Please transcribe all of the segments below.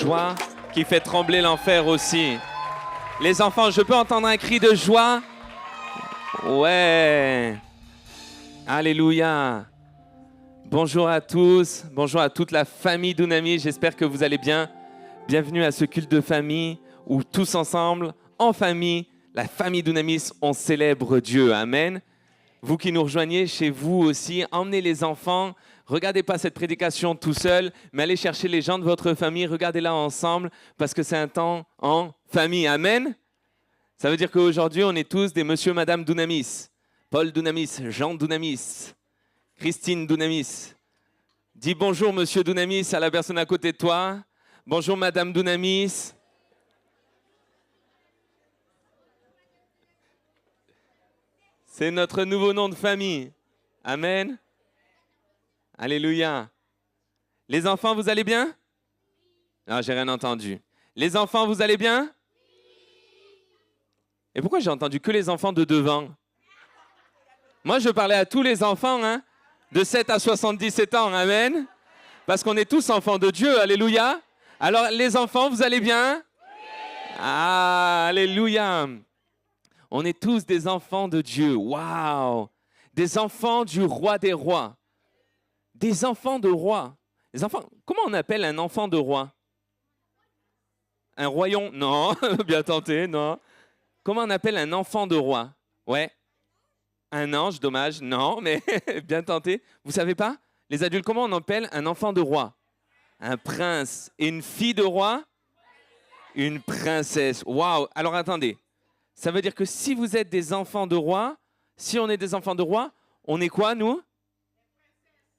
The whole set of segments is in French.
joie qui fait trembler l'enfer aussi. Les enfants, je peux entendre un cri de joie? Ouais. Alléluia. Bonjour à tous, bonjour à toute la famille d'Unami, j'espère que vous allez bien. Bienvenue à ce culte de famille où tous ensemble, en famille, la famille d'Unamis, on célèbre Dieu. Amen. Vous qui nous rejoignez chez vous aussi, emmenez les enfants. Regardez pas cette prédication tout seul, mais allez chercher les gens de votre famille, regardez-la ensemble, parce que c'est un temps en famille. Amen. Ça veut dire qu'aujourd'hui, on est tous des monsieur, madame d'Unamis. Paul d'Unamis, Jean d'Unamis, Christine d'Unamis. Dis bonjour, monsieur d'Unamis, à la personne à côté de toi. Bonjour, madame d'Unamis. C'est notre nouveau nom de famille. Amen. Alléluia. Les enfants, vous allez bien? Non, j'ai rien entendu. Les enfants, vous allez bien? Et pourquoi j'ai entendu que les enfants de devant? Moi, je parlais à tous les enfants, hein, de 7 à 77 ans. Amen. Parce qu'on est tous enfants de Dieu. Alléluia. Alors, les enfants, vous allez bien? Ah, alléluia. On est tous des enfants de Dieu. Waouh! Des enfants du roi des rois. Des enfants de roi. Les enfants, comment on appelle un enfant de roi? Un royaume? Non, bien tenté, non. Comment on appelle un enfant de roi? Ouais. Un ange, dommage, non, mais bien tenté. Vous savez pas? Les adultes, comment on appelle un enfant de roi? Un prince. Et une fille de roi? Une princesse. Waouh! Alors attendez. Ça veut dire que si vous êtes des enfants de roi, si on est des enfants de roi, on est quoi, nous?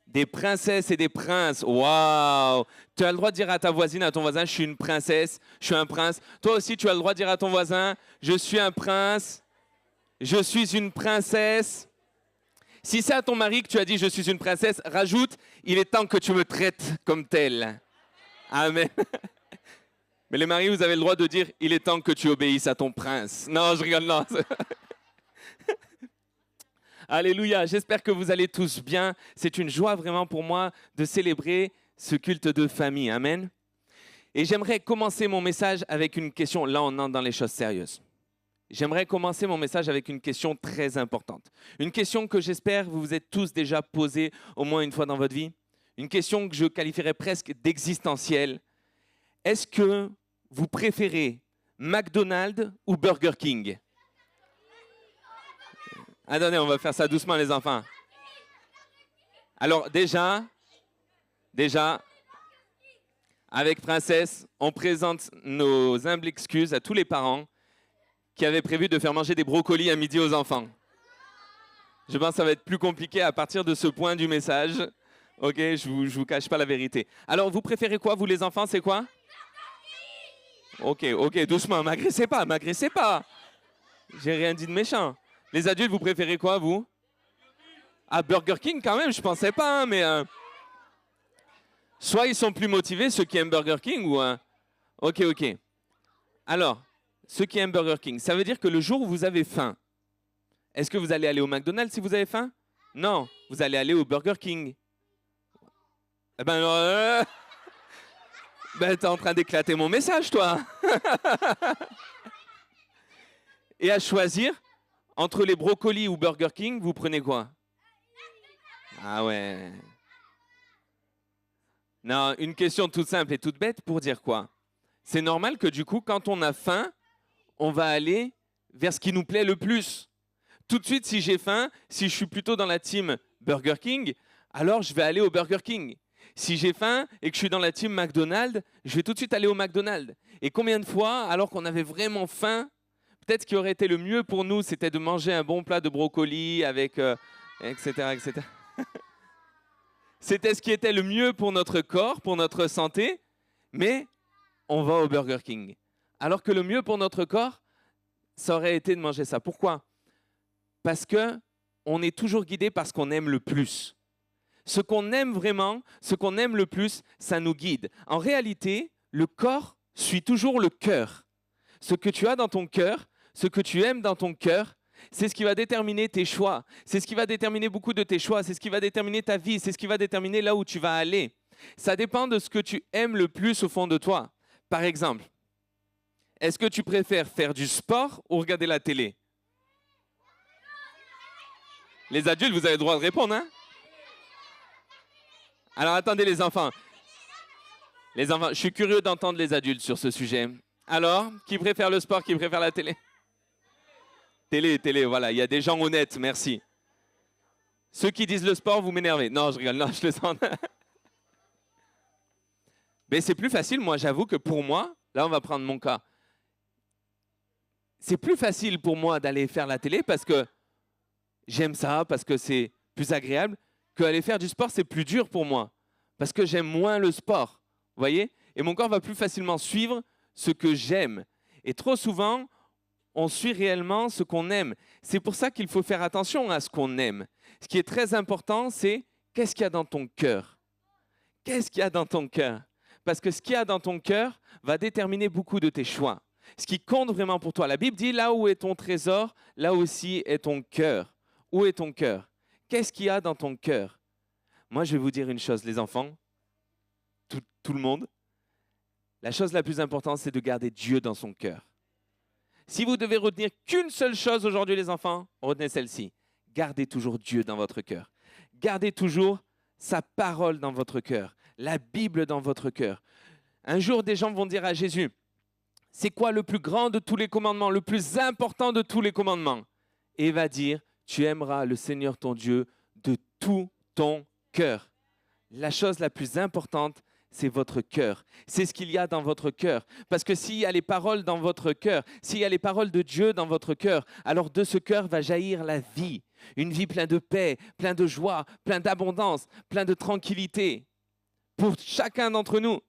Des princesses et des princes. Waouh! Tu as le droit de dire à ta voisine, à ton voisin, je suis une princesse, je suis un prince. Toi aussi, tu as le droit de dire à ton voisin, je suis un prince, je suis une princesse. Si c'est à ton mari que tu as dit, je suis une princesse, rajoute, il est temps que tu me traites comme telle. Amen. Mais les maris, vous avez le droit de dire, il est temps que tu obéisses à ton prince. Non, je rigole, non. Alléluia, j'espère que vous allez tous bien. C'est une joie vraiment pour moi de célébrer ce culte de famille. Amen. Et j'aimerais commencer mon message avec une question. Là, on entre dans les choses sérieuses. J'aimerais commencer mon message avec une question très importante. Une question que j'espère vous vous êtes tous déjà posée au moins une fois dans votre vie. Une question que je qualifierais presque d'existentielle. Est-ce que vous préférez McDonald's ou Burger King? Attendez, on va faire ça doucement, les enfants. Alors, déjà, avec Princesse, on présente nos humbles excuses à tous les parents qui avaient prévu de faire manger des brocolis à midi aux enfants. Je pense que ça va être plus compliqué à partir de ce point du message. Ok, je vous cache pas la vérité. Alors, vous préférez quoi, vous les enfants, c'est quoi? Ok, doucement, m'agressez pas. J'ai rien dit de méchant. Les adultes, vous préférez quoi, vous? Ah, Burger King, quand même, je pensais pas, hein, mais... Soit ils sont plus motivés, ceux qui aiment Burger King, ou... Ok. Alors, ceux qui aiment Burger King, ça veut dire que le jour où vous avez faim, est-ce que vous allez aller au McDonald's si vous avez faim? Non, vous allez aller au Burger King. Eh ben, t'es en train d'éclater mon message, toi. Et à choisir, entre les brocolis ou Burger King, vous prenez quoi? Ah ouais. Non, une question toute simple et toute bête pour dire quoi? C'est normal que du coup, quand on a faim, on va aller vers ce qui nous plaît le plus. Tout de suite, si j'ai faim, si je suis plutôt dans la team Burger King, alors je vais aller au Burger King. Si j'ai faim et que je suis dans la team McDonald's, je vais tout de suite aller au McDonald's. Et combien de fois, alors qu'on avait vraiment faim, peut-être ce qui aurait été le mieux pour nous, c'était de manger un bon plat de brocoli avec... etc. C'était ce qui était le mieux pour notre corps, pour notre santé, mais on va au Burger King. Alors que le mieux pour notre corps, ça aurait été de manger ça. Pourquoi? Parce qu'on est toujours guidé par ce qu'on aime le plus. Ce qu'on aime vraiment, ce qu'on aime le plus, ça nous guide. En réalité, le corps suit toujours le cœur. Ce que tu as dans ton cœur, ce que tu aimes dans ton cœur, c'est ce qui va déterminer tes choix. C'est ce qui va déterminer beaucoup de tes choix. C'est ce qui va déterminer ta vie. C'est ce qui va déterminer là où tu vas aller. Ça dépend de ce que tu aimes le plus au fond de toi. Par exemple, est-ce que tu préfères faire du sport ou regarder la télé? Les adultes, vous avez le droit de répondre, hein? Alors attendez les enfants. Les enfants, je suis curieux d'entendre les adultes sur ce sujet. Alors, qui préfère le sport, qui préfère la télé? Télé, voilà, il y a des gens honnêtes, merci. Ceux qui disent le sport, vous m'énervez. Non, je rigole, non, je le sens. Mais c'est plus facile, moi, j'avoue que pour moi, là, on va prendre mon cas. C'est plus facile pour moi d'aller faire la télé parce que j'aime ça, parce que c'est plus agréable, qu'aller faire du sport, c'est plus dur pour moi, parce que j'aime moins le sport, vous voyez? Et mon corps va plus facilement suivre ce que j'aime. Et trop souvent, on suit réellement ce qu'on aime. C'est pour ça qu'il faut faire attention à ce qu'on aime. Ce qui est très important, c'est qu'est-ce qu'il y a dans ton cœur? Qu'est-ce qu'il y a dans ton cœur? Parce que ce qu'il y a dans ton cœur va déterminer beaucoup de tes choix. Ce qui compte vraiment pour toi. La Bible dit, là où est ton trésor, là aussi est ton cœur. Où est ton cœur? Qu'est-ce qu'il y a dans ton cœur? Moi, je vais vous dire une chose, les enfants, tout le monde. La chose la plus importante, c'est de garder Dieu dans son cœur. Si vous devez retenir qu'une seule chose aujourd'hui, les enfants, retenez celle-ci. Gardez toujours Dieu dans votre cœur. Gardez toujours sa parole dans votre cœur, la Bible dans votre cœur. Un jour, des gens vont dire à Jésus, c'est quoi le plus grand de tous les commandements, le plus important de tous les commandements? Et il va dire, tu aimeras le Seigneur ton Dieu de tout ton cœur. La chose la plus importante, c'est votre cœur. C'est ce qu'il y a dans votre cœur. Parce que s'il y a les paroles dans votre cœur, s'il y a les paroles de Dieu dans votre cœur, alors de ce cœur va jaillir la vie. Une vie pleine de paix, pleine de joie, pleine d'abondance, pleine de tranquillité. Pour chacun d'entre nous,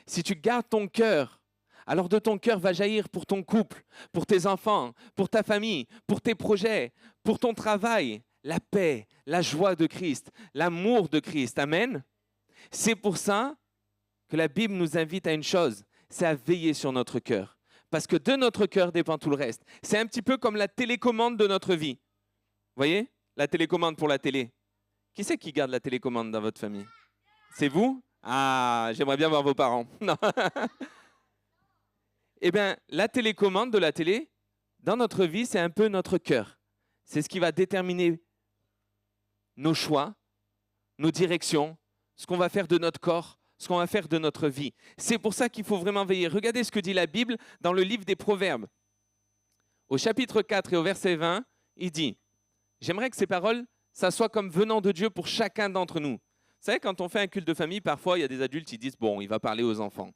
si tu gardes ton cœur, alors de ton cœur va jaillir pour ton couple, pour tes enfants, pour ta famille, pour tes projets, pour ton travail, la paix, la joie de Christ, l'amour de Christ. Amen. C'est pour ça que la Bible nous invite à une chose, c'est à veiller sur notre cœur. Parce que de notre cœur dépend tout le reste. C'est un petit peu comme la télécommande de notre vie. Vous voyez? La télécommande pour la télé. Qui c'est qui garde la télécommande dans votre famille? C'est vous? Ah, j'aimerais bien voir vos parents. Non. Eh bien, la télécommande de la télé, dans notre vie, c'est un peu notre cœur. C'est ce qui va déterminer nos choix, nos directions, ce qu'on va faire de notre corps, ce qu'on va faire de notre vie. C'est pour ça qu'il faut vraiment veiller. Regardez ce que dit la Bible dans le livre des Proverbes. Au chapitre 4 et au verset 20, il dit, j'aimerais que ces paroles, ça soit comme venant de Dieu pour chacun d'entre nous. Vous savez, quand on fait un culte de famille, parfois, il y a des adultes qui disent, bon, il va parler aux enfants.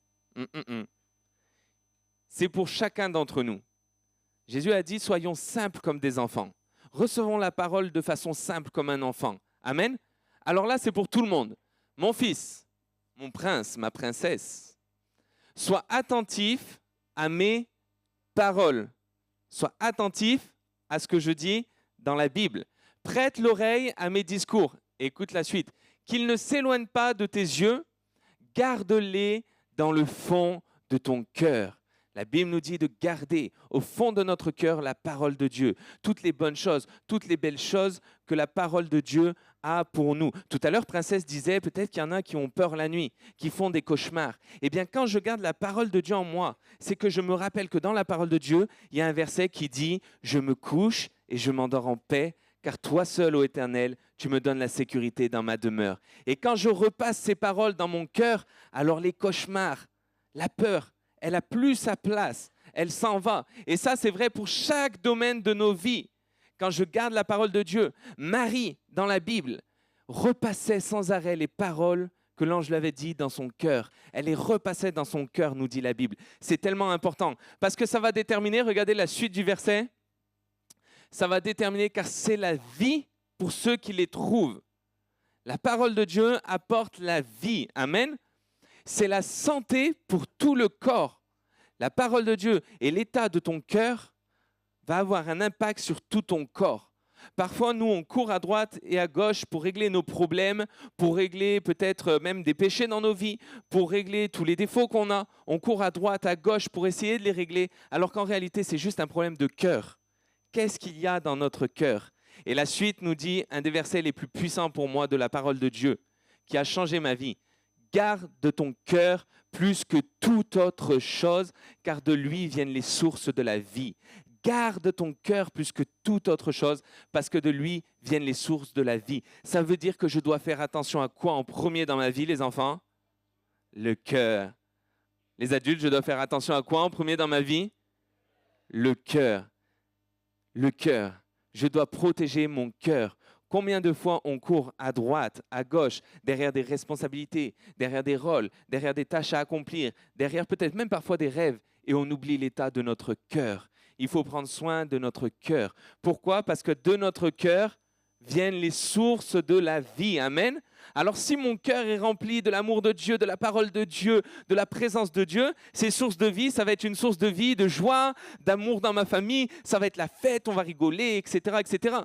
C'est pour chacun d'entre nous. Jésus a dit, soyons simples comme des enfants. Recevons la parole de façon simple comme un enfant. Amen. Alors là, c'est pour tout le monde. Mon fils, mon prince, ma princesse, sois attentif à mes paroles. Sois attentif à ce que je dis dans la Bible. Prête l'oreille à mes discours. Écoute la suite. Qu'ils ne s'éloignent pas de tes yeux, garde-les dans le fond de ton cœur. La Bible nous dit de garder au fond de notre cœur la parole de Dieu. Toutes les bonnes choses, toutes les belles choses que la parole de Dieu a pour nous. Tout à l'heure, Princesse disait, peut-être qu'il y en a qui ont peur la nuit, qui font des cauchemars. Eh bien, quand je garde la parole de Dieu en moi, c'est que je me rappelle que dans la parole de Dieu, il y a un verset qui dit « Je me couche et je m'endors en paix, car toi seul, ô Éternel, tu me donnes la sécurité dans ma demeure. » Et quand je repasse ces paroles dans mon cœur, alors les cauchemars, la peur, elle n'a plus sa place, elle s'en va. Et ça, c'est vrai pour chaque domaine de nos vies. Quand je garde la parole de Dieu, Marie, dans la Bible, repassait sans arrêt les paroles que l'ange lui avait dit dans son cœur. Elle les repassait dans son cœur, nous dit la Bible. C'est tellement important, parce que ça va déterminer, regardez la suite du verset, ça va déterminer car c'est la vie pour ceux qui les trouvent. La parole de Dieu apporte la vie. Amen. C'est la santé pour tout le corps. La parole de Dieu et l'état de ton cœur va avoir un impact sur tout ton corps. Parfois, nous, on court à droite et à gauche pour régler nos problèmes, pour régler peut-être même des péchés dans nos vies, pour régler tous les défauts qu'on a. On court à droite, à gauche pour essayer de les régler, alors qu'en réalité, c'est juste un problème de cœur. Qu'est-ce qu'il y a dans notre cœur? Et la suite nous dit un des versets les plus puissants pour moi de la parole de Dieu, qui a changé ma vie. Garde ton cœur plus que toute autre chose, car de lui viennent les sources de la vie. Garde ton cœur plus que toute autre chose, parce que de lui viennent les sources de la vie. Ça veut dire que je dois faire attention à quoi en premier dans ma vie, les enfants? Le cœur. Les adultes, je dois faire attention à quoi en premier dans ma vie? Le cœur. Le cœur. Je dois protéger mon cœur. Combien de fois on court à droite, à gauche, derrière des responsabilités, derrière des rôles, derrière des tâches à accomplir, derrière peut-être même parfois des rêves, et on oublie l'état de notre cœur. Il faut prendre soin de notre cœur. Pourquoi? Parce que de notre cœur viennent les sources de la vie. Amen. Alors si mon cœur est rempli de l'amour de Dieu, de la parole de Dieu, de la présence de Dieu, ces sources de vie, ça va être une source de vie, de joie, d'amour dans ma famille, ça va être la fête, on va rigoler, etc., etc.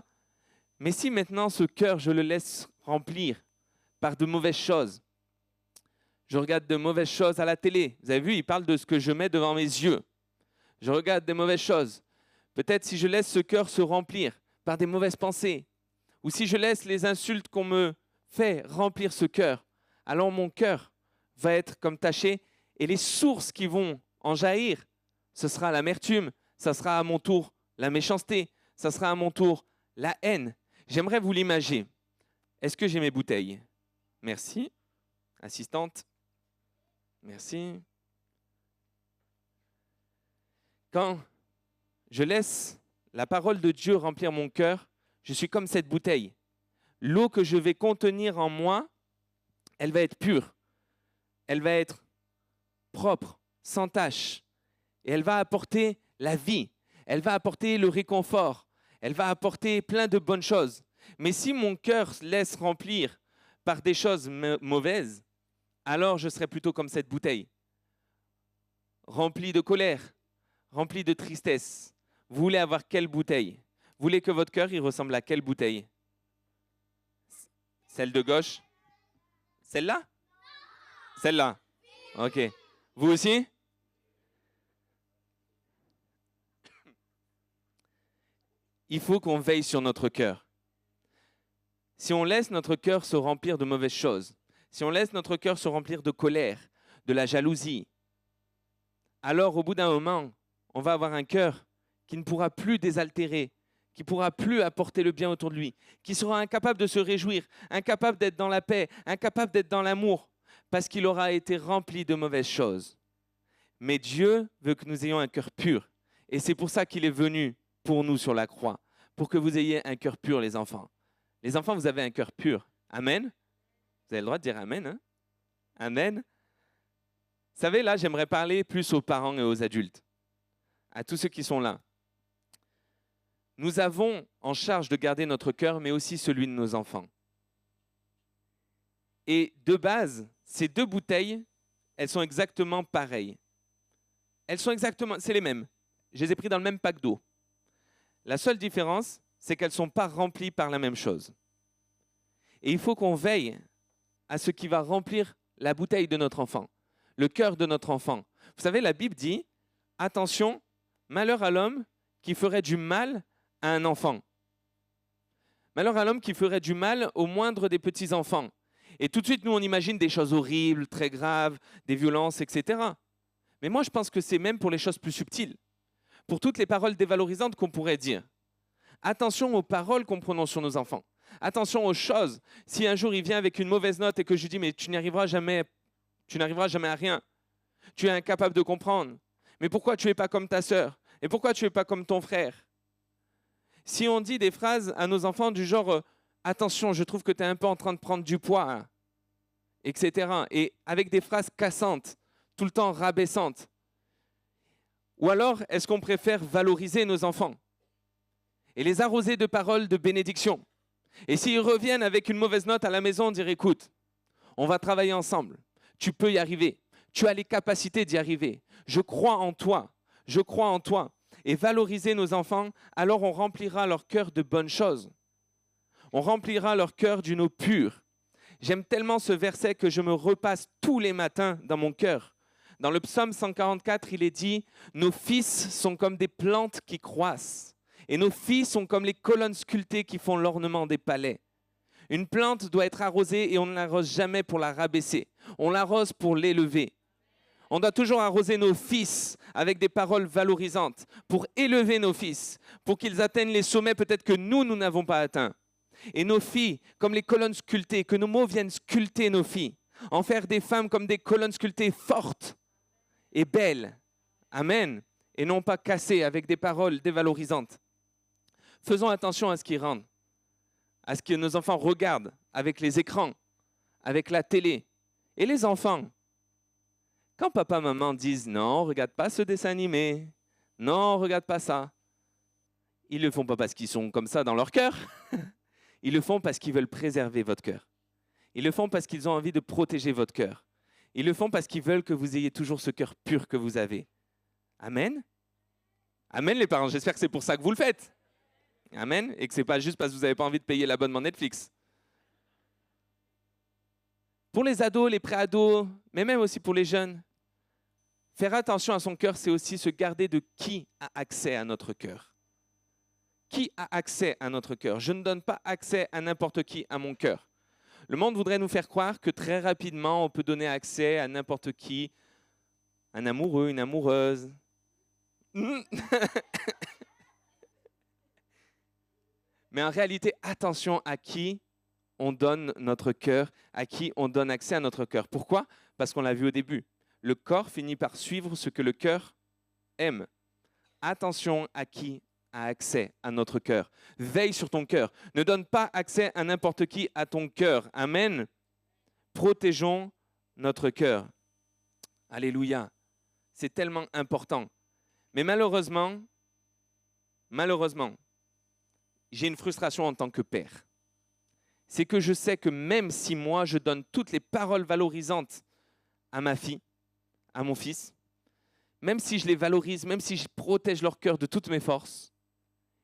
Mais si maintenant ce cœur, je le laisse remplir par de mauvaises choses, je regarde de mauvaises choses à la télé. Vous avez vu, il parle de ce que je mets devant mes yeux. Je regarde des mauvaises choses. Peut-être si je laisse ce cœur se remplir par des mauvaises pensées, ou si je laisse les insultes qu'on me fait remplir ce cœur, alors mon cœur va être comme taché, et les sources qui vont en jaillir, ce sera l'amertume, ça sera à mon tour la méchanceté, ça sera à mon tour la haine. J'aimerais vous l'imager. Est-ce que j'ai mes bouteilles? Merci. Assistante. Merci. Quand je laisse la parole de Dieu remplir mon cœur, je suis comme cette bouteille. L'eau que je vais contenir en moi, elle va être pure. Elle va être propre, sans tache. Et elle va apporter la vie. Elle va apporter le réconfort. Elle va apporter plein de bonnes choses. Mais si mon cœur se laisse remplir par des choses mauvaises, alors je serai plutôt comme cette bouteille, remplie de colère, remplie de tristesse. Vous voulez avoir quelle bouteille? Vous voulez que votre cœur il ressemble à quelle bouteille? Celle de gauche? Celle-là? Celle-là. Ok. Vous aussi? Il faut qu'on veille sur notre cœur. Si on laisse notre cœur se remplir de mauvaises choses, si on laisse notre cœur se remplir de colère, de la jalousie, alors au bout d'un moment, on va avoir un cœur qui ne pourra plus désaltérer, qui ne pourra plus apporter le bien autour de lui, qui sera incapable de se réjouir, incapable d'être dans la paix, incapable d'être dans l'amour, parce qu'il aura été rempli de mauvaises choses. Mais Dieu veut que nous ayons un cœur pur. Et c'est pour ça qu'il est venu pour nous sur la croix, pour que vous ayez un cœur pur, les enfants. Les enfants, vous avez un cœur pur. Amen. Vous avez le droit de dire Amen. Hein? Amen. Vous savez, là, j'aimerais parler plus aux parents et aux adultes, à tous ceux qui sont là. Nous avons en charge de garder notre cœur, mais aussi celui de nos enfants. Et de base, ces deux bouteilles, elles sont exactement pareilles. Elles sont exactement, c'est les mêmes. Je les ai pris dans le même pack d'eau. La seule différence, c'est qu'elles ne sont pas remplies par la même chose. Et il faut qu'on veille à ce qui va remplir la bouteille de notre enfant, le cœur de notre enfant. Vous savez, la Bible dit, attention, malheur à l'homme qui ferait du mal à un enfant. Malheur à l'homme qui ferait du mal au moindre des petits-enfants. Et tout de suite, nous, on imagine des choses horribles, très graves, des violences, etc. Mais moi, je pense que c'est même pour les choses plus subtiles, pour toutes les paroles dévalorisantes qu'on pourrait dire. Attention aux paroles qu'on prononce sur nos enfants. Attention aux choses. Si un jour il vient avec une mauvaise note et que je lui dis « mais tu n'arriveras jamais à rien. Tu es incapable de comprendre. Mais pourquoi tu n'es pas comme ta sœur? Et pourquoi tu n'es pas comme ton frère ?» Si on dit des phrases à nos enfants du genre « attention, je trouve que tu es un peu en train de prendre du poids, hein, etc. » Et avec des phrases cassantes, tout le temps rabaissantes. Ou alors, est-ce qu'on préfère valoriser nos enfants et les arroser de paroles de bénédiction? Et s'ils reviennent avec une mauvaise note à la maison, dire écoute, on va travailler ensemble, tu peux y arriver, tu as les capacités d'y arriver, je crois en toi, je crois en toi. Et valoriser nos enfants, alors on remplira leur cœur de bonnes choses. On remplira leur cœur d'une eau pure. J'aime tellement ce verset que je me repasse tous les matins dans mon cœur. Dans le psaume 144, il est dit « Nos fils sont comme des plantes qui croissent. Et nos filles sont comme les colonnes sculptées qui font l'ornement des palais. Une plante doit être arrosée et on ne l'arrose jamais pour la rabaisser. On l'arrose pour l'élever. On doit toujours arroser nos fils avec des paroles valorisantes pour élever nos fils, pour qu'ils atteignent les sommets peut-être que nous n'avons pas atteints. Et nos filles, comme les colonnes sculptées, que nos mots viennent sculpter nos filles, en faire des femmes comme des colonnes sculptées fortes et belles. Amen. Et non pas cassées avec des paroles dévalorisantes. Faisons attention à ce qu'ils rendent, à ce que nos enfants regardent avec les écrans, avec la télé. Et les enfants, quand papa, maman disent « Non, regarde pas ce dessin animé. Non, regarde pas ça. » Ils ne le font pas parce qu'ils sont comme ça dans leur cœur. Ils le font parce qu'ils veulent préserver votre cœur. Ils le font parce qu'ils ont envie de protéger votre cœur. Ils le font parce qu'ils veulent que vous ayez toujours ce cœur pur que vous avez. Amen. Amen les parents, j'espère que c'est pour ça que vous le faites. Amen. Et que ce n'est pas juste parce que vous n'avez pas envie de payer l'abonnement Netflix. Pour les ados, les pré-ados, mais même aussi pour les jeunes, faire attention à son cœur, c'est aussi se garder de qui a accès à notre cœur. Qui a accès à notre cœur? Je ne donne pas accès à n'importe qui à mon cœur. Le monde voudrait nous faire croire que très rapidement, on peut donner accès à n'importe qui, un amoureux, une amoureuse. Mais en réalité, attention à qui on donne notre cœur, à qui on donne accès à notre cœur. Pourquoi? Parce qu'on l'a vu au début. Le corps finit par suivre ce que le cœur aime. Attention à qui a accès à notre cœur. Veille sur ton cœur. Ne donne pas accès à n'importe qui à ton cœur. Amen. Protégeons notre cœur. Alléluia. C'est tellement important. Mais malheureusement, j'ai une frustration en tant que père. C'est que je sais que même si moi, je donne toutes les paroles valorisantes à ma fille, à mon fils, même si je les valorise, même si je protège leur cœur de toutes mes forces,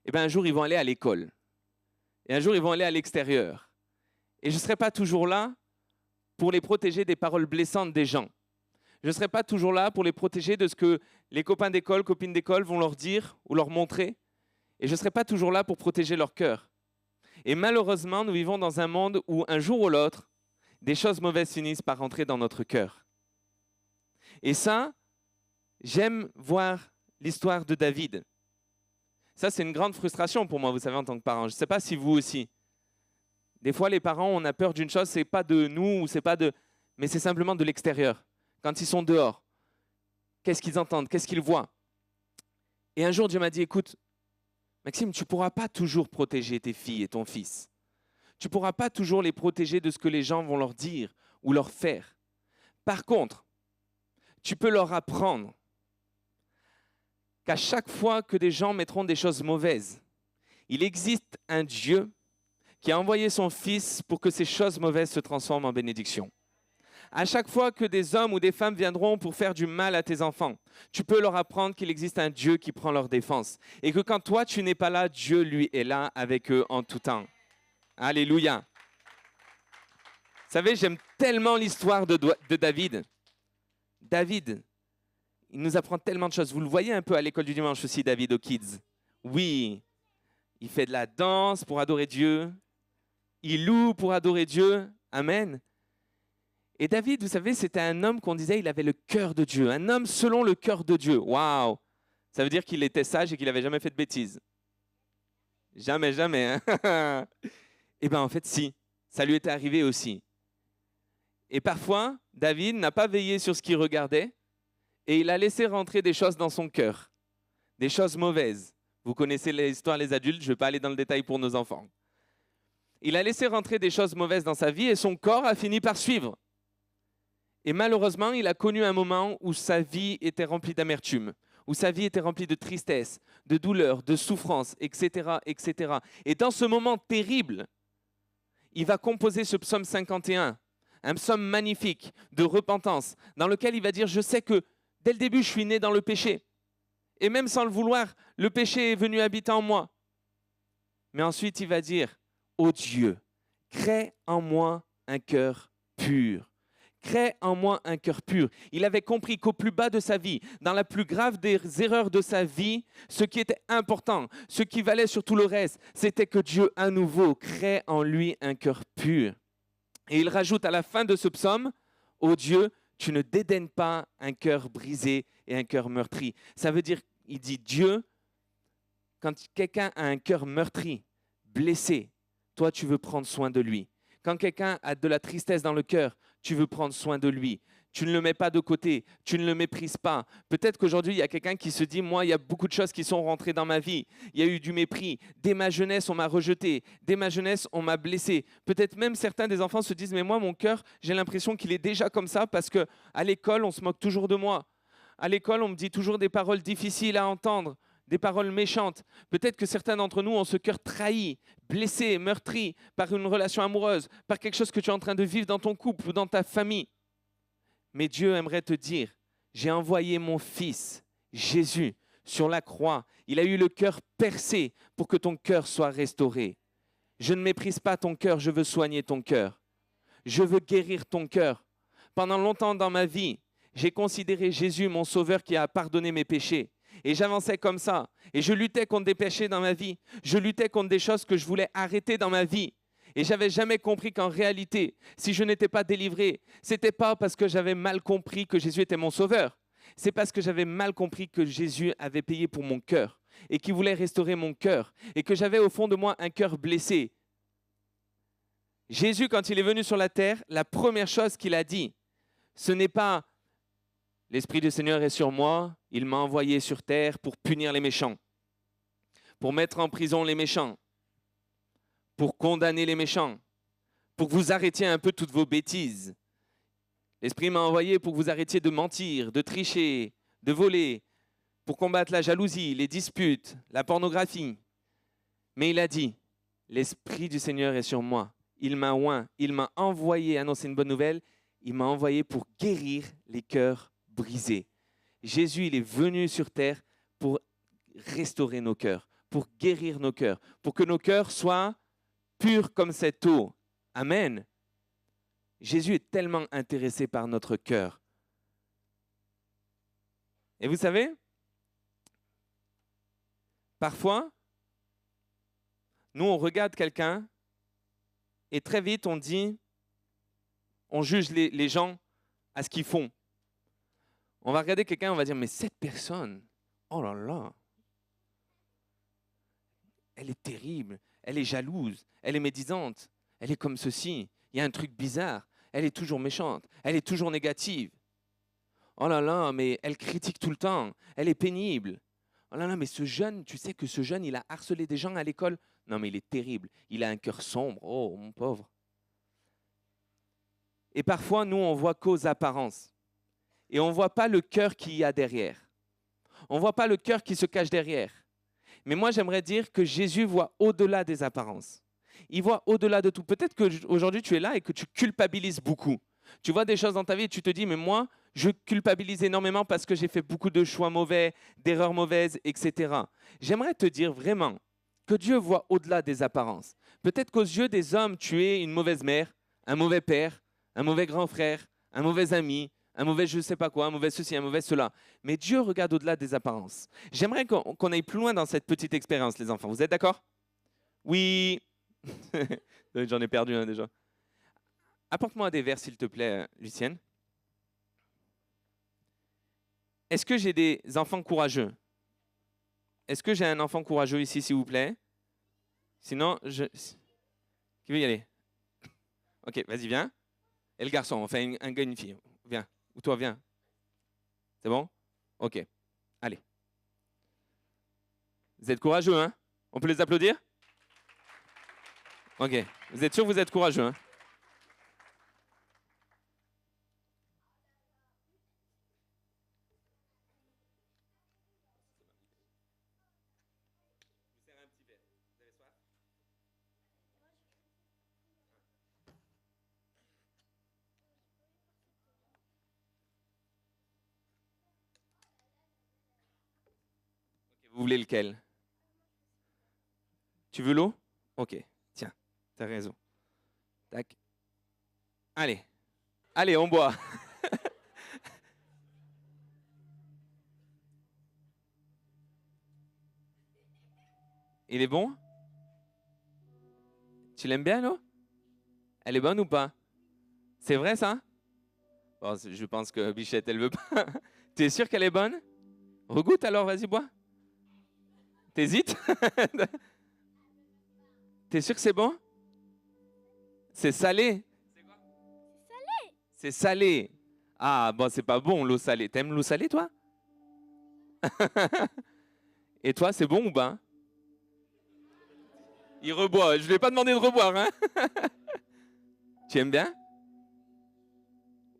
eh bien un jour, ils vont aller à l'école. Et un jour, ils vont aller à l'extérieur. Et je ne serai pas toujours là pour les protéger des paroles blessantes des gens. Je ne serai pas toujours là pour les protéger de ce que les copains d'école, copines d'école vont leur dire ou leur montrer. Et je ne serai pas toujours là pour protéger leur cœur. Et malheureusement, nous vivons dans un monde où un jour ou l'autre, des choses mauvaises finissent par rentrer dans notre cœur. Et ça, j'aime voir l'histoire de David. Ça, c'est une grande frustration pour moi, vous savez, en tant que parent. Je ne sais pas si vous aussi. Des fois, les parents, on a peur d'une chose, c'est pas de nous, mais c'est simplement de l'extérieur. Quand ils sont dehors, qu'est-ce qu'ils entendent, qu'est-ce qu'ils voient? Et un jour, Dieu m'a dit, écoute, Maxime, tu ne pourras pas toujours protéger tes filles et ton fils. Tu ne pourras pas toujours les protéger de ce que les gens vont leur dire ou leur faire. Par contre, tu peux leur apprendre qu'à chaque fois que des gens mettront des choses mauvaises, il existe un Dieu qui a envoyé son Fils pour que ces choses mauvaises se transforment en bénédiction. À chaque fois que des hommes ou des femmes viendront pour faire du mal à tes enfants, tu peux leur apprendre qu'il existe un Dieu qui prend leur défense. Et que quand toi, tu n'es pas là, Dieu, lui, est là avec eux en tout temps. Alléluia. Vous savez, j'aime tellement l'histoire de David. David, il nous apprend tellement de choses. Vous le voyez un peu à l'école du dimanche aussi, David, aux Kids. Oui, il fait de la danse pour adorer Dieu. Il loue pour adorer Dieu. Amen. Et David, vous savez, c'était un homme qu'on disait, il avait le cœur de Dieu. Un homme selon le cœur de Dieu. Waouh! Ça veut dire qu'il était sage et qu'il n'avait jamais fait de bêtises. Jamais, jamais. Hein? Eh bien, en fait, si. Ça lui était arrivé aussi. Et parfois, David n'a pas veillé sur ce qu'il regardait et il a laissé rentrer des choses dans son cœur. Des choses mauvaises. Vous connaissez l'histoire, les adultes, je ne vais pas aller dans le détail pour nos enfants. Il a laissé rentrer des choses mauvaises dans sa vie et son corps a fini par suivre. Et malheureusement, il a connu un moment où sa vie était remplie d'amertume, où sa vie était remplie de tristesse, de douleur, de souffrance, etc., etc. Et dans ce moment terrible, il va composer ce psaume 51, un psaume magnifique de repentance, dans lequel il va dire « Je sais que dès le début, je suis né dans le péché. Et même sans le vouloir, le péché est venu habiter en moi. » Mais ensuite, il va dire « Ô Dieu, crée en moi un cœur pur. Crée en moi un cœur pur. Il avait compris qu'au plus bas de sa vie, dans la plus grave des erreurs de sa vie, ce qui était important, ce qui valait sur tout le reste, c'était que Dieu à nouveau crée en lui un cœur pur. Et il rajoute à la fin de ce psaume, ô Dieu, tu ne dédaignes pas un cœur brisé et un cœur meurtri. Ça veut dire, il dit Dieu, quand quelqu'un a un cœur meurtri, blessé, toi tu veux prendre soin de lui. Quand quelqu'un a de la tristesse dans le cœur, tu veux prendre soin de lui. Tu ne le mets pas de côté, tu ne le méprises pas. Peut-être qu'aujourd'hui, il y a quelqu'un qui se dit, moi, il y a beaucoup de choses qui sont rentrées dans ma vie. Il y a eu du mépris. Dès ma jeunesse, on m'a rejeté. Dès ma jeunesse, on m'a blessé. Peut-être même certains des enfants se disent, mais moi, mon cœur, j'ai l'impression qu'il est déjà comme ça parce qu'à l'école, on se moque toujours de moi. À l'école, on me dit toujours des paroles difficiles à entendre, des paroles méchantes. Peut-être que certains d'entre nous ont ce cœur trahi, blessé, meurtri par une relation amoureuse, par quelque chose que tu es en train de vivre dans ton couple ou dans ta famille. Mais Dieu aimerait te dire, j'ai envoyé mon Fils, Jésus, sur la croix. Il a eu le cœur percé pour que ton cœur soit restauré. Je ne méprise pas ton cœur, je veux soigner ton cœur. Je veux guérir ton cœur. Pendant longtemps dans ma vie, j'ai considéré Jésus mon sauveur qui a pardonné mes péchés. Et j'avançais comme ça. Et je luttais contre des péchés dans ma vie. Je luttais contre des choses que je voulais arrêter dans ma vie. Et je n'avais jamais compris qu'en réalité, si je n'étais pas délivré, ce n'était pas parce que j'avais mal compris que Jésus était mon sauveur. C'est parce que j'avais mal compris que Jésus avait payé pour mon cœur et qu'il voulait restaurer mon cœur et que j'avais au fond de moi un cœur blessé. Jésus, quand il est venu sur la terre, la première chose qu'il a dit, ce n'est pas « L'Esprit du Seigneur est sur moi, il m'a envoyé sur terre pour punir les méchants, pour mettre en prison les méchants, pour condamner les méchants, pour que vous arrêtiez un peu toutes vos bêtises. L'Esprit m'a envoyé pour que vous arrêtiez de mentir, de tricher, de voler, pour combattre la jalousie, les disputes, la pornographie. » Mais il a dit « L'Esprit du Seigneur est sur moi, il m'a oint, il m'a envoyé annoncer une bonne nouvelle, il m'a envoyé pour guérir les cœurs brisé. » Jésus, il est venu sur terre pour restaurer nos cœurs, pour guérir nos cœurs, pour que nos cœurs soient purs comme cette eau. Amen. Jésus est tellement intéressé par notre cœur. Et vous savez, parfois, nous, on regarde quelqu'un et très vite, on dit, on juge les gens à ce qu'ils font. On va regarder quelqu'un, on va dire, mais cette personne, oh là là, elle est terrible, elle est jalouse, elle est médisante, elle est comme ceci, il y a un truc bizarre, elle est toujours méchante, elle est toujours négative. Oh là là, mais elle critique tout le temps, elle est pénible. Oh là là, mais ce jeune, tu sais que ce jeune, il a harcelé des gens à l'école. Non, mais il est terrible, il a un cœur sombre, oh mon pauvre. Et parfois, nous, on voit qu'aux apparences. Et on ne voit pas le cœur qu'il y a derrière. On ne voit pas le cœur qui se cache derrière. Mais moi, j'aimerais dire que Jésus voit au-delà des apparences. Il voit au-delà de tout. Peut-être qu'aujourd'hui, tu es là et que tu culpabilises beaucoup. Tu vois des choses dans ta vie et tu te dis, mais moi, je culpabilise énormément parce que j'ai fait beaucoup de choix mauvais, d'erreurs mauvaises, etc. J'aimerais te dire vraiment que Dieu voit au-delà des apparences. Peut-être qu'aux yeux des hommes, tu es une mauvaise mère, un mauvais père, un mauvais grand frère, un mauvais ami, un mauvais je ne sais pas quoi, un mauvais ceci, un mauvais cela. Mais Dieu regarde au-delà des apparences. J'aimerais qu'on aille plus loin dans cette petite expérience, les enfants. Vous êtes d'accord? Oui. J'en ai perdu un déjà. Apporte-moi des vers, s'il te plaît, Lucienne. Est-ce que j'ai des enfants courageux? Est-ce que j'ai un enfant courageux ici, s'il vous plaît? Sinon, qui veut y aller? Ok, vas-y, viens. Et le garçon, on fait un gars et une fille. Viens. Ou toi, viens. C'est bon? Ok. Allez. Vous êtes courageux, hein? On peut les applaudir? Ok. Vous êtes sûr que vous êtes courageux, hein? Vous voulez lequel? Tu veux l'eau? Ok, tiens, t'as raison. Tac. Allez. Allez, on boit. Il est bon? Tu l'aimes bien, l'eau? Elle est bonne ou pas? C'est vrai, ça? Bon, je pense que Bichette, elle veut pas. T'es sûr qu'elle est bonne? Regoute alors, vas-y, bois. T'hésites? T'es sûr que c'est bon? C'est salé. C'est quoi? C'est salé. Ah, bon, c'est pas bon, l'eau salée. T'aimes l'eau salée, toi? Et toi, c'est bon ou pas? Il reboit. Je ne lui ai pas demandé de reboire, hein? Tu aimes bien?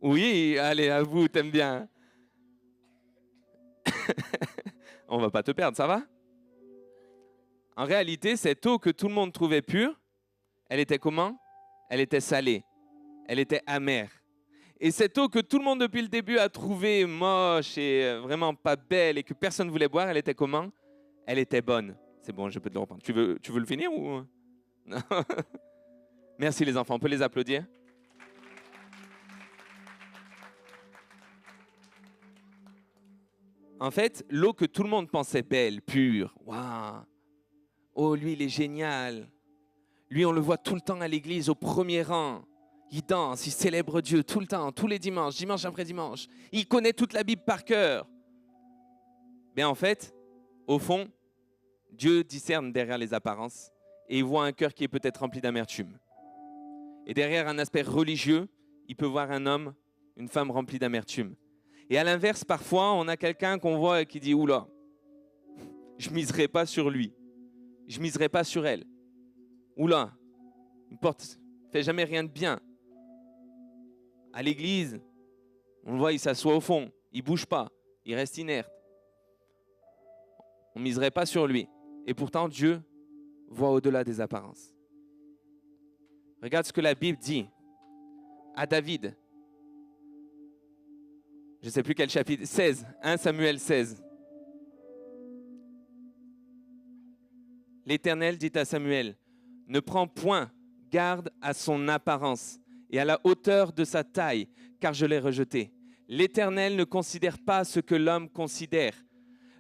Oui, allez, avoue, t'aimes bien. On va pas te perdre, ça va? En réalité, cette eau que tout le monde trouvait pure, elle était comment? Elle était salée. Elle était amère. Et cette eau que tout le monde depuis le début a trouvée moche et vraiment pas belle et que personne ne voulait boire, elle était comment? Elle était bonne. C'est bon, je peux te le reprendre. Tu veux le finir ou? Non. Merci les enfants, on peut les applaudir. En fait, l'eau que tout le monde pensait belle, pure, waouh, oh lui il est génial. Lui on le voit tout le temps à l'église au premier rang. Il danse, il célèbre Dieu tout le temps, tous les dimanches, dimanche après dimanche. Il connaît toute la Bible par cœur. Mais en fait, au fond, Dieu discerne derrière les apparences et il voit un cœur qui est peut-être rempli d'amertume. Et derrière un aspect religieux, il peut voir un homme, une femme remplie d'amertume. Et à l'inverse, parfois, on a quelqu'un qu'on voit et qui dit « Oula, je ne miserai pas sur lui, je ne miserai pas sur elle. Oula, il ne fait jamais rien de bien. » À l'église, on le voit, il s'assoit au fond, il ne bouge pas, il reste inerte. On ne miserait pas sur lui. Et pourtant, Dieu voit au-delà des apparences. Regarde ce que la Bible dit à David. Je ne sais plus quel chapitre, 16, 1 Samuel 16. L'Éternel dit à Samuel, ne prends point garde à son apparence et à la hauteur de sa taille, car je l'ai rejeté. L'Éternel ne considère pas ce que l'homme considère.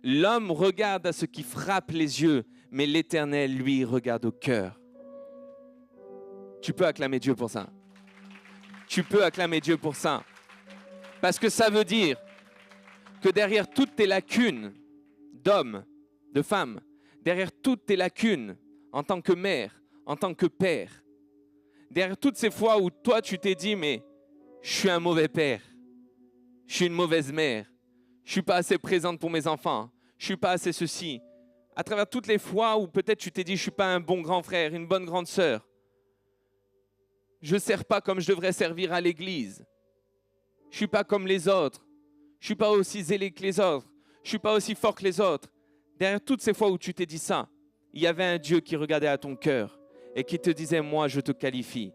L'homme regarde à ce qui frappe les yeux, mais l'Éternel, lui, regarde au cœur. Tu peux acclamer Dieu pour ça. Tu peux acclamer Dieu pour ça. Parce que ça veut dire que derrière toutes tes lacunes d'homme, de femme, derrière toutes tes lacunes en tant que mère, en tant que père, derrière toutes ces fois où toi tu t'es dit mais je suis un mauvais père, je suis une mauvaise mère, je ne suis pas assez présente pour mes enfants, je ne suis pas assez ceci, à travers toutes les fois où peut-être tu t'es dit je ne suis pas un bon grand frère, une bonne grande sœur, je ne sers pas comme je devrais servir à l'église, je ne suis pas comme les autres, je ne suis pas aussi zélé que les autres, je ne suis pas aussi fort que les autres. Derrière toutes ces fois où tu t'es dit ça, il y avait un Dieu qui regardait à ton cœur et qui te disait, moi je te qualifie.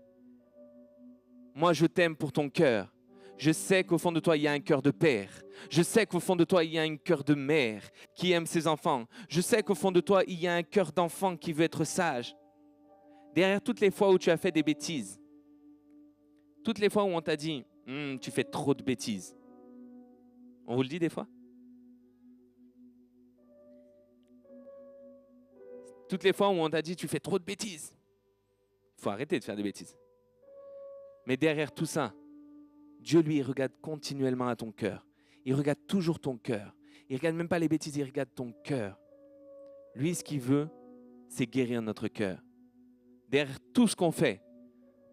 Moi je t'aime pour ton cœur. Je sais qu'au fond de toi il y a un cœur de père. Je sais qu'au fond de toi il y a un cœur de mère qui aime ses enfants. Je sais qu'au fond de toi il y a un cœur d'enfant qui veut être sage. Derrière toutes les fois où tu as fait des bêtises, toutes les fois où on t'a dit, tu fais trop de bêtises. On vous le dit des fois? Toutes les fois où on t'a dit, tu fais trop de bêtises. Il faut arrêter de faire des bêtises. Mais derrière tout ça, Dieu, lui, il regarde continuellement à ton cœur. Il regarde toujours ton cœur. Il ne regarde même pas les bêtises, il regarde ton cœur. Lui, ce qu'il veut, c'est guérir notre cœur. Derrière tout ce qu'on fait,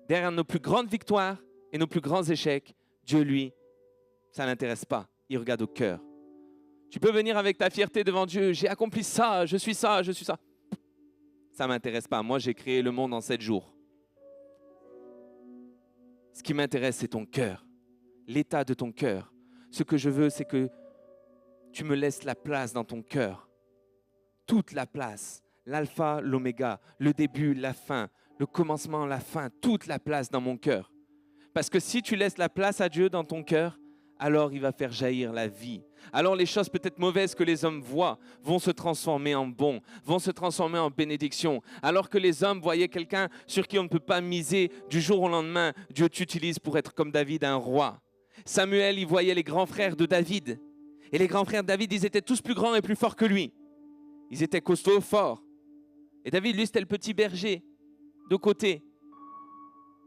derrière nos plus grandes victoires et nos plus grands échecs, Dieu, lui, ça ne l'intéresse pas. Il regarde au cœur. Tu peux venir avec ta fierté devant Dieu. J'ai accompli ça, je suis ça, je suis ça. Ça ne m'intéresse pas. Moi, j'ai créé le monde en 7 jours. Ce qui m'intéresse, c'est ton cœur, l'état de ton cœur. Ce que je veux, c'est que tu me laisses la place dans ton cœur. Toute la place. L'alpha, l'oméga, le début, la fin, le commencement, la fin, toute la place dans mon cœur. Parce que si tu laisses la place à Dieu dans ton cœur, alors il va faire jaillir la vie. Alors les choses peut-être mauvaises que les hommes voient vont se transformer en bon, vont se transformer en bénédiction. Alors que les hommes voyaient quelqu'un sur qui on ne peut pas miser du jour au lendemain, Dieu t'utilise pour être comme David, un roi. Samuel, il voyait les grands frères de David. Et les grands frères de David, ils étaient tous plus grands et plus forts que lui. Ils étaient costauds, forts. Et David, lui, c'était le petit berger, de côté.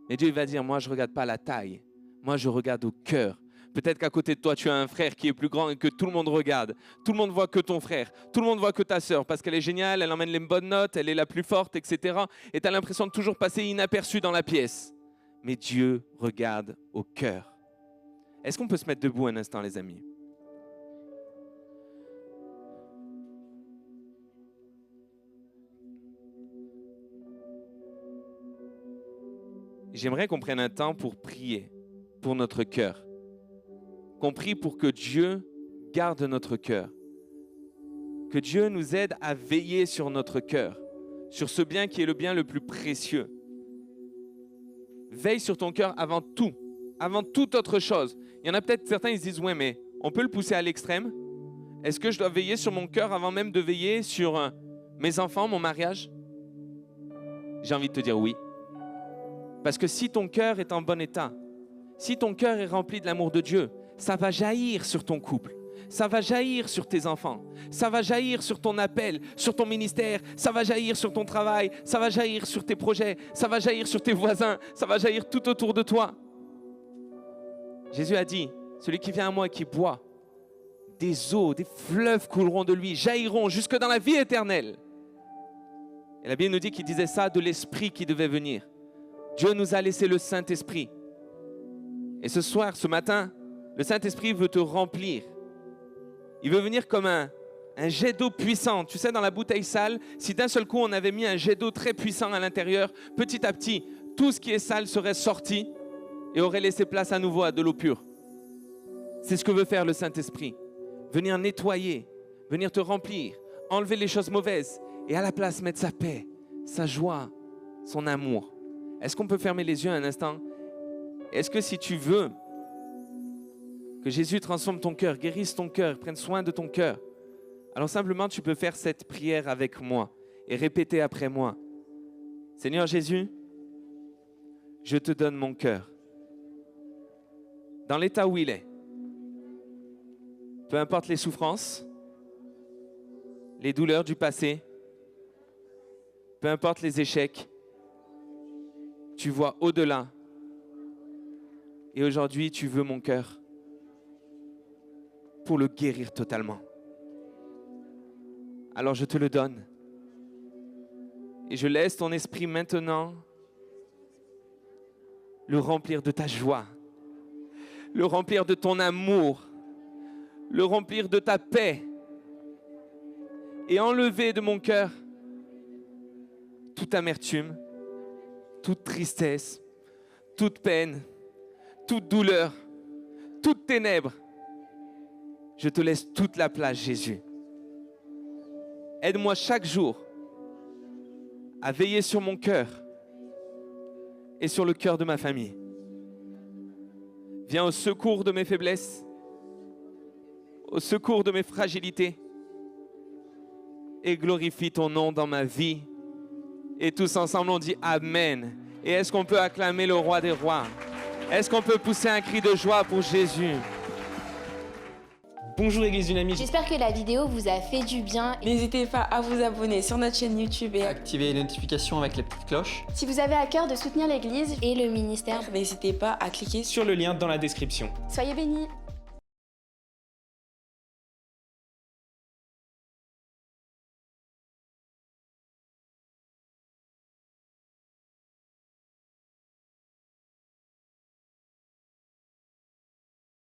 Mais Dieu il va dire, moi, je ne regarde pas la taille. Moi, je regarde au cœur. Peut-être qu'à côté de toi, tu as un frère qui est plus grand et que tout le monde regarde. Tout le monde voit que ton frère. Tout le monde voit que ta sœur parce qu'elle est géniale, elle emmène les bonnes notes, elle est la plus forte, etc. Et tu as l'impression de toujours passer inaperçu dans la pièce. Mais Dieu regarde au cœur. Est-ce qu'on peut se mettre debout un instant, les amis? J'aimerais qu'on prenne un temps pour prier pour notre cœur. Qu'on prie pour que Dieu garde notre cœur. Que Dieu nous aide à veiller sur notre cœur, sur ce bien qui est le bien le plus précieux. Veille sur ton cœur avant toute autre chose. Il y en a peut-être certains, ils se disent, ouais, mais on peut le pousser à l'extrême. Est-ce que je dois veiller sur mon cœur avant même de veiller sur mes enfants, mon mariage? J'ai envie de te dire oui. Parce que si ton cœur est en bon état, si ton cœur est rempli de l'amour de Dieu, ça va jaillir sur ton couple, ça va jaillir sur tes enfants, ça va jaillir sur ton appel, sur ton ministère, ça va jaillir sur ton travail, ça va jaillir sur tes projets, ça va jaillir sur tes voisins, ça va jaillir tout autour de toi. Jésus a dit, celui qui vient à moi et qui boit, des eaux, des fleuves couleront de lui, jailliront jusque dans la vie éternelle. Et la Bible nous dit qu'il disait ça de l'Esprit qui devait venir. Dieu nous a laissé le Saint-Esprit. Et ce soir, ce matin, le Saint-Esprit veut te remplir. Il veut venir comme un jet d'eau puissant. Tu sais, dans la bouteille sale, si d'un seul coup on avait mis un jet d'eau très puissant à l'intérieur, petit à petit, tout ce qui est sale serait sorti et aurait laissé place à nouveau à de l'eau pure. C'est ce que veut faire le Saint-Esprit. Venir nettoyer, venir te remplir, enlever les choses mauvaises et à la place mettre sa paix, sa joie, son amour. Est-ce qu'on peut fermer les yeux un instant? Est-ce que si tu veux que Jésus transforme ton cœur, guérisse ton cœur, prenne soin de ton cœur, alors simplement tu peux faire cette prière avec moi et répéter après moi. Seigneur Jésus, je te donne mon cœur. Dans l'état où il est, peu importe les souffrances, les douleurs du passé, peu importe les échecs, tu vois au-delà. Et aujourd'hui, tu veux mon cœur pour le guérir totalement. Alors je te le donne. Et je laisse ton esprit maintenant le remplir de ta joie, le remplir de ton amour, le remplir de ta paix et enlever de mon cœur toute amertume, toute tristesse, toute peine, toute douleur, toute ténèbre. Je te laisse toute la place, Jésus. Aide-moi chaque jour à veiller sur mon cœur et sur le cœur de ma famille. Viens au secours de mes faiblesses, au secours de mes fragilités et glorifie ton nom dans ma vie. Et tous ensemble, on dit Amen. Et est-ce qu'on peut acclamer le roi des rois? Est-ce qu'on peut pousser un cri de joie pour Jésus? Bonjour Église Dynamique. J'espère que la vidéo vous a fait du bien. N'hésitez pas à vous abonner sur notre chaîne YouTube et Activez les notifications avec la petite cloche. Si vous avez à cœur de soutenir l'Église et le ministère, n'hésitez pas à cliquer Sur le lien dans la description. soyez bénis.